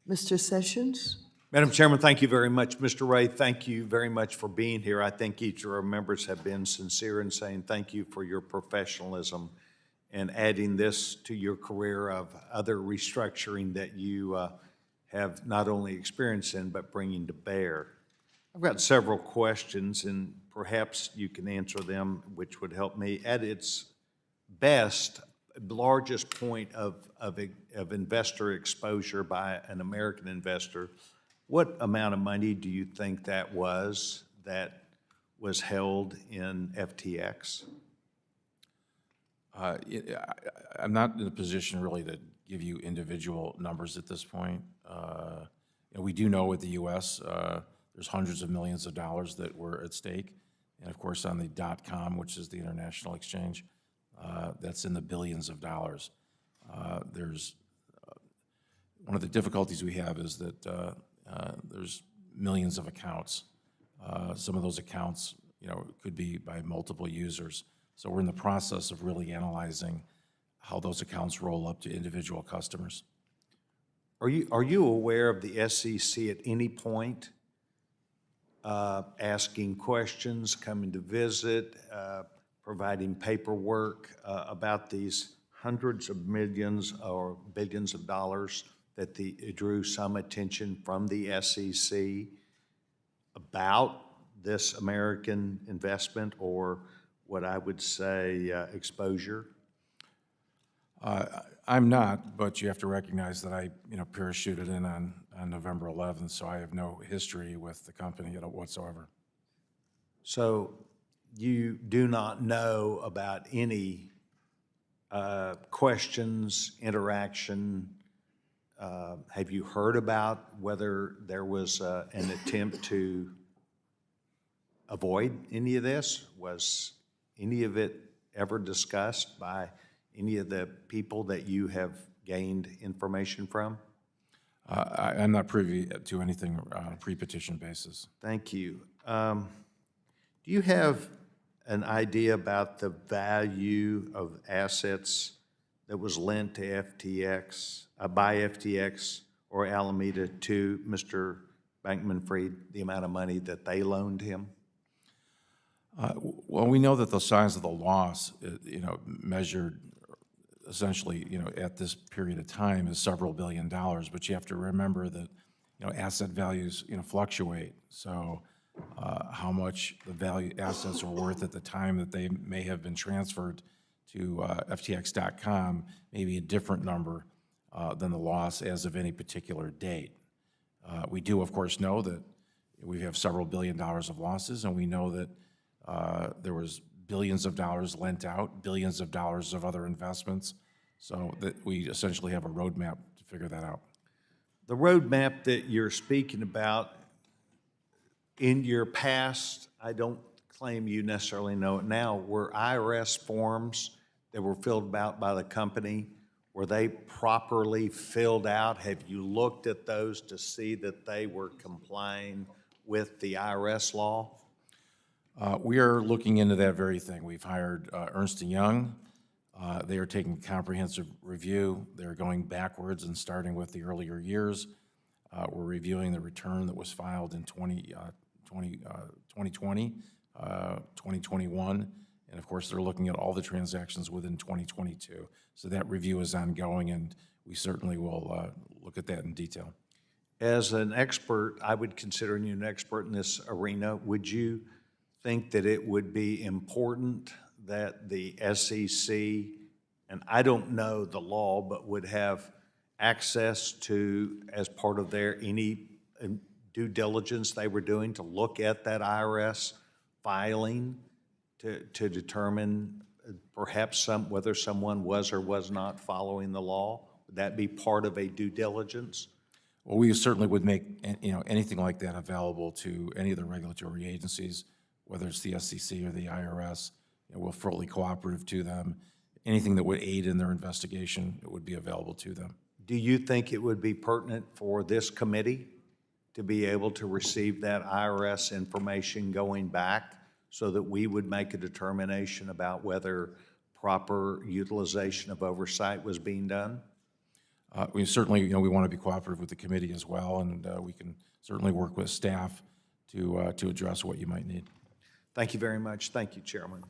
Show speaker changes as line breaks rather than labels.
Mr. Sessions?
Madam Chairman, thank you very much. Mr. Ray, thank you very much for being here. I think each of our members have been sincere in saying thank you for your professionalism and adding this to your career of other restructuring that you have not only experience in, but bringing to bear. I've got several questions, and perhaps you can answer them, which would help me. At its best, largest point of investor exposure by an American investor, what amount of money do you think that was held in FTX?
I'm not in a position really to give you individual numbers at this point. We do know with the U.S. There's hundreds of millions of dollars that were at stake, and of course on the .com, which is the international exchange, that's in the billions of dollars. There's one of the difficulties we have is that there's millions of accounts. Some of those accounts, could be by multiple users. So we're in the process of really analyzing how those accounts roll up to individual customers.
Are you aware of the SEC at any point asking questions, coming to visit, providing paperwork about these hundreds of millions or billions of dollars that drew some attention from the SEC about this American investment, or what I would say exposure?
I'm not, but you have to recognize that I, parachuted in on November 11th, so I have no history with the company whatsoever.
So you do not know about any questions, interaction? Have you heard about whether there was an attempt to avoid any of this? Was any of it ever discussed by any of the people that you have gained information from?
I'm not privy to anything on a pre-petition basis.
Thank you. Do you have an idea about the value of assets that was lent to FTX, by FTX or Alameda to Mr. Bankman-Fried, the amount of money that they loaned him?
Well, we know that the size of the loss, measured essentially, at this period of time is several billion dollars, but you have to remember that, asset values, fluctuate. So how much the assets are worth at the time that they may have been transferred to FTX.com may be a different number than the loss as of any particular date. We do, of course, know that we have several billion dollars of losses, and we know that there was billions of dollars lent out, billions of dollars of other investments, so that we essentially have a roadmap to figure that out.
The roadmap that you're speaking about, in your past, I don't claim you necessarily know it now, were IRS forms that were filled out by the company, were they properly filled out? Have you looked at those to see that they were complying with the IRS law?
We are looking into that very thing. We've hired Ernst & Young. They are taking a comprehensive review. They're going backwards and starting with the earlier years. We're reviewing the return that was filed in 2020, 2021, and of course they're looking at all the transactions within 2022. So that review is ongoing, and we certainly will look at that in detail.
As an expert, I would consider you an expert in this arena. Would you think that it would be important that the SEC, and I don't know the law, but would have access to, as part of their any due diligence they were doing, to look at that IRS filing to determine perhaps whether someone was or was not following the law? Would that be part of a due diligence?
Well, we certainly would make anything like that available to any of the regulatory agencies, whether it's the SEC or the IRS. We're fully cooperative to them. Anything that would aid in their investigation, it would be available to them.
Do you think it would be pertinent for this committee to be able to receive that IRS information going back so that we would make a determination about whether proper utilization of oversight was being done?
We certainly, we want to be cooperative with the committee as well, and we can certainly work with staff to address what you might need.
Thank you very much. Thank you, Chairman.